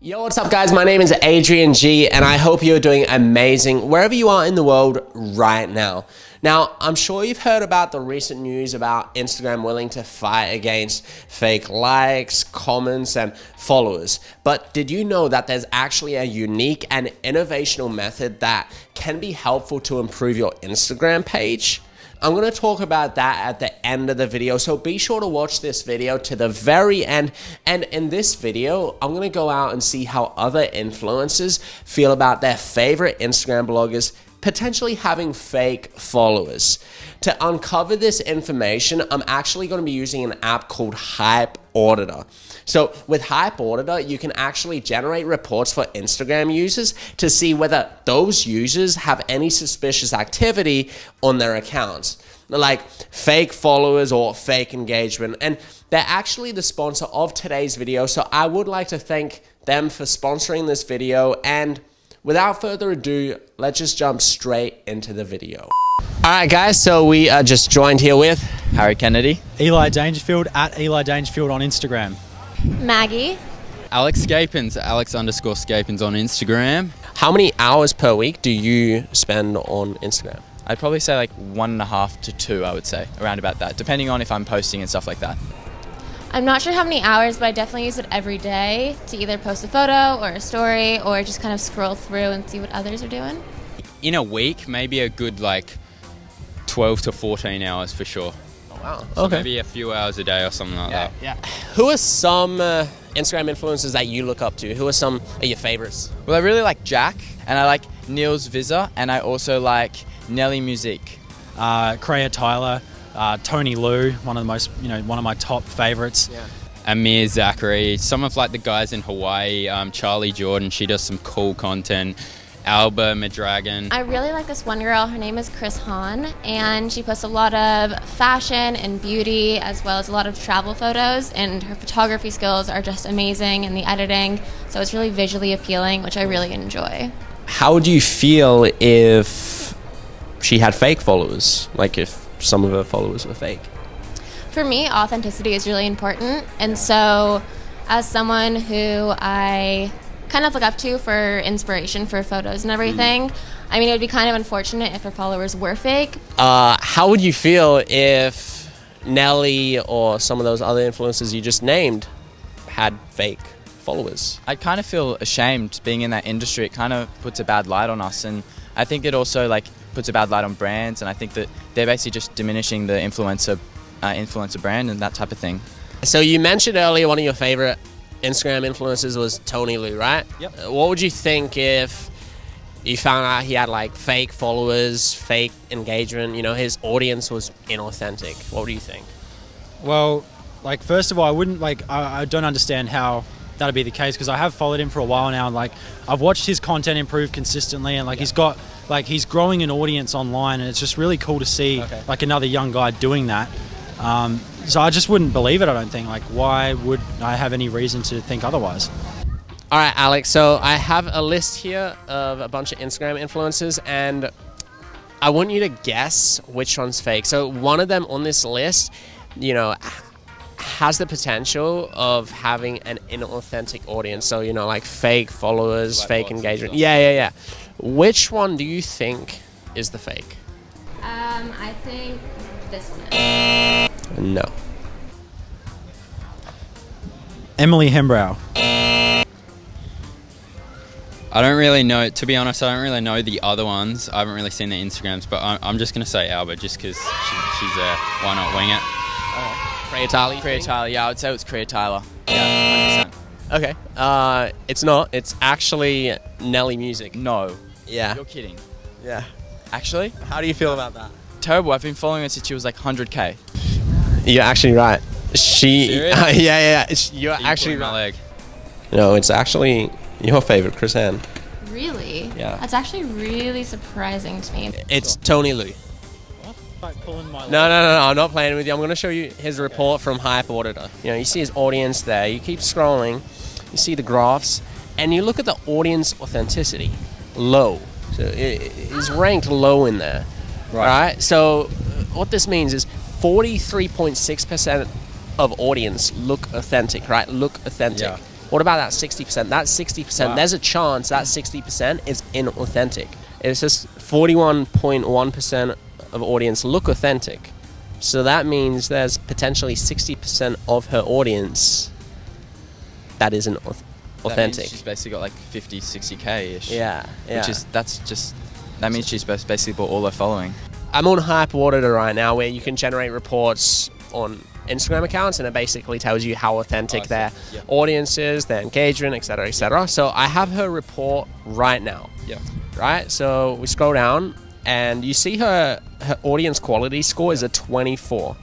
Yo, what's up guys? My name is Adrian Gee and I hope you're doing amazing wherever you are in the world right now. Now, I'm sure you've heard about the recent news about Instagram willing to fight against fake likes, comments, and followers. But did you know that there's actually a unique and innovational method that can be helpful to improve your Instagram page? I'm going to talk about that at the end of the video, so be sure to watch this video to the very end. And in this video, I'm going to go out and see how other influencers feel about their favorite Instagram bloggers potentially having fake followers. To uncover this information, I'm actually going to be using an app called Auditor. So with Auditor, you can actually generate reports for Instagram users to see whether those users have any suspicious activity on their accounts, like fake followers or fake engagement. And they're actually the sponsor of today's video, so I would like to thank them for sponsoring this video. And without further ado, let's just jump straight into the video. Alright guys, so we are just joined here with Harry Kennedy, Eli Dangerfield at Eli Dangerfield on Instagram, Maggie, Alex Scapins, Alex_Scapins on Instagram. How many hours per week do you spend on Instagram? I'd probably say like 1.5 to 2, I would say, around about that, depending on if I'm posting and stuff like that. I'm not sure how many hours, but I definitely use it every day to either post a photo or a story or just kind of scroll through and see what others are doing. In a week, maybe a good like 12 to 14 hours for sure. Oh, wow. So okay. maybe a few hours a day or something like that. Yeah. Who are some Instagram influencers that you look up to? Who are some of your favorites? Well, I really like Jack, and I like Niels Visser, and I also like Nelly Music. Kreia Tyler, Tony Liu, one of my top favorites. Yeah. Amir Zachary, some of like the guys in Hawaii, Charlie Jordan, she does some cool content. Alba Madragon. I really like this one girl. Her name is Chris Hahn, and she posts a lot of fashion and beauty as well as a lot of travel photos, and her photography skills are just amazing, and the editing, so it's really visually appealing, which I really enjoy. How would you feel if she had fake followers? Like if some of her followers were fake? For me, authenticity is really important, and so as someone who I kind of look up to for inspiration for photos and everything, I mean, it would be kind of unfortunate if her followers were fake. How would you feel if Nelly or some of those other influencers you just named had fake followers? I'd kind of feel ashamed being in that industry. It kind of puts a bad light on us, and I think it also like puts a bad light on brands, and I think that they're basically just diminishing the influencer brand and that type of thing. So you mentioned earlier one of your favorite Instagram influencers was Tony Liu, right? Yep. What would you think if you found out he had like fake followers, fake engagement, you know, his audience was inauthentic? What would you think? Well, like first of all, I don't understand how that'd be the case, because I have followed him for a while now, and like I've watched his content improve consistently, and like he's growing an audience online, and it's just really cool to see like another young guy doing that. So I just wouldn't believe it, I don't think. Like, why would I have any reason to think otherwise? All right, Alex, so I have a list here of a bunch of Instagram influencers, and I want you to guess which one's fake. So one of them on this list, you know, has the potential of having an inauthentic audience. So, you know, like fake followers, like fake engagement. Yeah. Which one do you think is the fake? I think this one is. No. Emily Hembrow. I don't really know, to be honest, I don't really know the other ones. I haven't really seen their Instagrams, but I'm just going to say Alba just because she's there. Why not wing it? Kreia Tyler, yeah, I would say it's Kreia Tyler. Yeah, 100%. Okay. It's not. It's actually Nelly Music. No. Yeah. You're kidding. Yeah. Actually? How do you feel about that? Terrible. I've been following her since she was like 100K. You're actually right. Serious? Yeah. You're actually my right. leg. No, it's actually your favorite, Chris Hahn. Really? Yeah. That's actually really surprising to me. It's Tony Liu. Like pulling my leg. No, I'm not playing with you. I'm going to show you his report from Auditor. You know, you see his audience there. You keep scrolling. You see the graphs. And you look at the audience authenticity. Low. So it is ranked low in there. Right? So what this means is 43.6% of audience look authentic, right? Look authentic. Yeah. What about that 60%? That 60%, Wow. there's a chance that 60% is inauthentic. It's just 41.1% of audience look authentic. So that means there's potentially 60% of her audience that isn't authentic. That means she's basically got like 50, 60K-ish. Yeah. That means she's basically bought all her following. I'm on Hype Auditor right now, where you can generate reports on Instagram accounts, and it basically tells you how authentic their audience is, their engagement, etc., etc. So I have her report right now. Yeah. Right. So we scroll down, and you see her audience quality score is a 24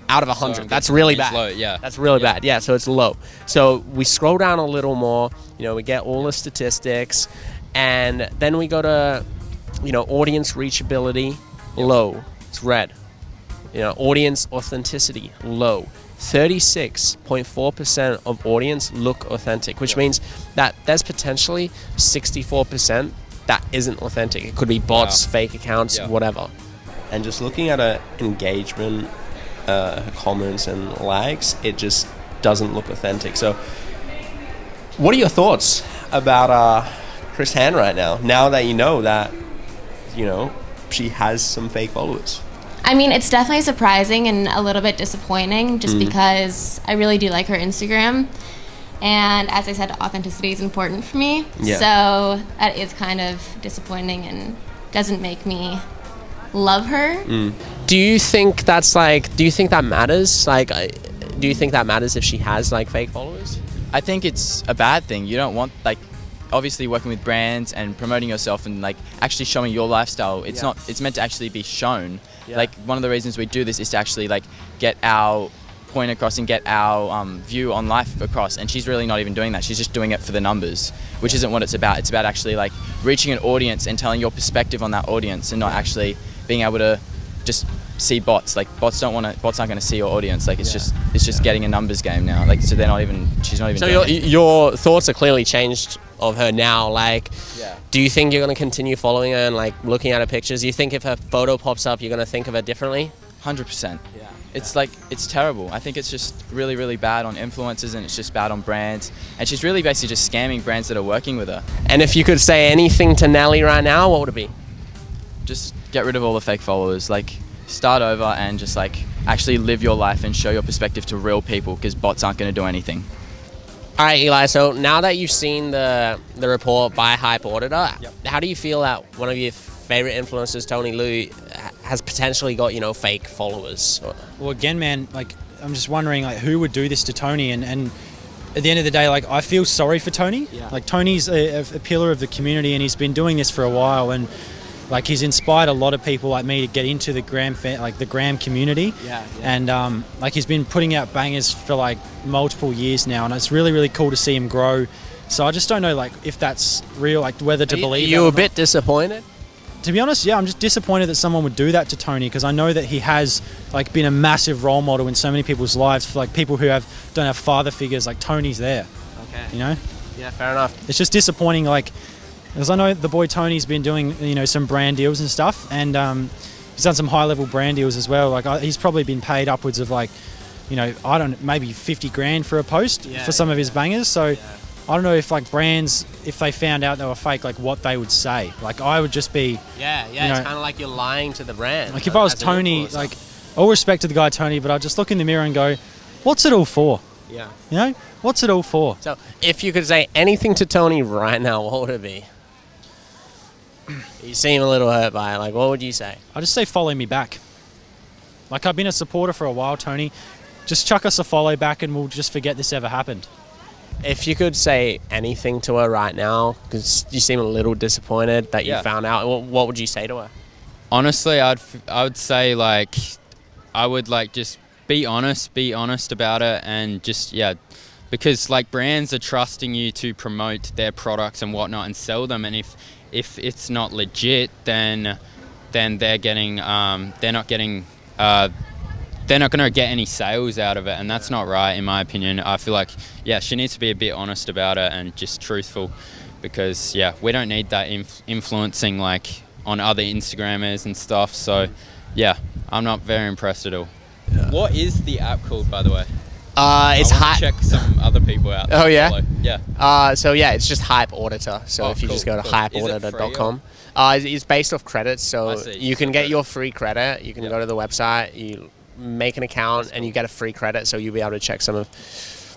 out of 100. That's really bad. Low, yeah. That's really bad. Yeah. So it's low. So we scroll down a little more. You know, we get all the statistics, and then we go to, you know, audience reachability, low. It's red. You know, audience authenticity, low. 36.4% of audience look authentic, which means that there's potentially 64% that isn't authentic. It could be bots, fake accounts, whatever. And just looking at her engagement, her comments and likes, it just doesn't look authentic. So what are your thoughts about Chris Han right now that you know that, you know, she has some fake followers? I mean, it's definitely surprising and a little bit disappointing, just because I really do like her Instagram. And as I said, authenticity is important for me. Yeah. So that is kind of disappointing and doesn't make me love her. Do you think that's like, do you think that matters? Like, do you think that matters if she has like fake followers? I think it's a bad thing. You don't want, like, obviously working with brands and promoting yourself and like actually showing your lifestyle. It's not, it's meant to actually be shown. Like, one of the reasons we do this is to actually like get our point across and get our view on life across, and she's really not even doing that. She's just doing it for the numbers, which isn't what it's about. It's about actually like reaching an audience and telling your perspective on that audience, and not actually being able to just see bots. Like, bots aren't going to see your audience. Like, it's just getting a numbers game now. Like, so she's not even So doing it. your thoughts are clearly changed of her now. Like, do you think you're going to continue following her and like looking at her pictures? Do you think if her photo pops up, you're going to think of her differently? 100%. It's like, it's terrible. I think it's just really, really bad on influencers, and it's just bad on brands. And she's really basically just scamming brands that are working with her. And if you could say anything to Nelly right now, what would it be? Just get rid of all the fake followers. Like, start over and just like actually live your life and show your perspective to real people, because bots aren't going to do anything. All right, Eli, so now that you've seen the report by Hype Auditor, how do you feel that one of your favorite influencers, Tony Liu, has potentially got, you know, fake followers? Well, again, man, like, I'm just wondering, like, who would do this to Tony? And at the end of the day, like, I feel sorry for Tony. Like, Tony's a pillar of the community, and he's been doing this for a while, and like, he's inspired a lot of people like me to get into the gram community. And like, he's been putting out bangers for like multiple years now, and it's really, really cool to see him grow. So I just don't know, like, if that's real, like, whether to believe. Are you a bit disappointed? To be honest, yeah, I'm just disappointed that someone would do that to Tony, because I know that he has like been a massive role model in so many people's lives. For like people who don't have father figures, like Tony's there. Okay. You know? Yeah, fair enough. It's just disappointing, like, because I know the boy Tony's been doing, you know, some brand deals and stuff, and he's done some high-level brand deals as well. Like, he's probably been paid upwards of like, you know, I don't know, maybe 50 grand for a post for some of his bangers. So I don't know if like brands, if they found out they were fake, like what they would say. Like, I would just be, it's kind of like you're lying to the brand. Like, if I was Tony, like, all respect to the guy Tony, but I'd just look in the mirror and go, what's it all for? You know, what's it all for? So if you could say anything to Tony right now, what would it be? You seem a little hurt by it. Like, what would you say? I just say follow me back. Like, I've been a supporter for a while, Tony. Just chuck us a follow back and we'll just forget this ever happened. If you could say anything to her right now, because you seem a little disappointed that you found out, what would you say to her? Honestly, I would say, like, I would like just be honest about it, and just because like brands are trusting you to promote their products and whatnot and sell them, and if it's not legit, then they're getting they're not going to get any sales out of it, and that's not right, in my opinion. I feel like she needs to be a bit honest about it and just truthful, because we don't need that influencing like on other Instagrammers and stuff. So I'm not very impressed at all. What is the app called, by the way? It's I wanna Hype. check some other people out. Oh, yeah? Follow. Yeah. So yeah, it's just Hype Auditor. So Oh, if you cool, just go to cool. hypeauditor.com. It's based off credits, so I see. you can So get credit. your free credit. You can Yeah. go to the website, you make an account, and you get a free credit, so you'll be able to check some of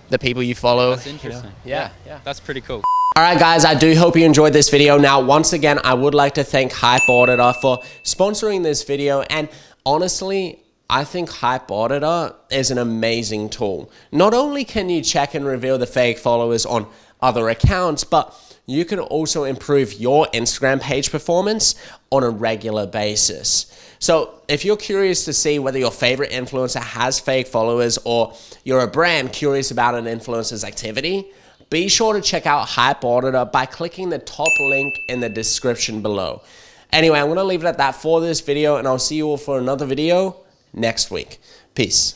the people you follow. That's interesting. Yeah. That's pretty cool. All right, guys, I do hope you enjoyed this video. Now, once again, I would like to thank Hype Auditor for sponsoring this video. And honestly, I think Hype Auditor is an amazing tool. Not only can you check and reveal the fake followers on other accounts, but you can also improve your Instagram page performance on a regular basis. So if you're curious to see whether your favorite influencer has fake followers, or you're a brand curious about an influencer's activity, be sure to check out Hype Auditor by clicking the top link in the description below. Anyway, I'm going to leave it at that for this video, and I'll see you all for another video next week. Peace.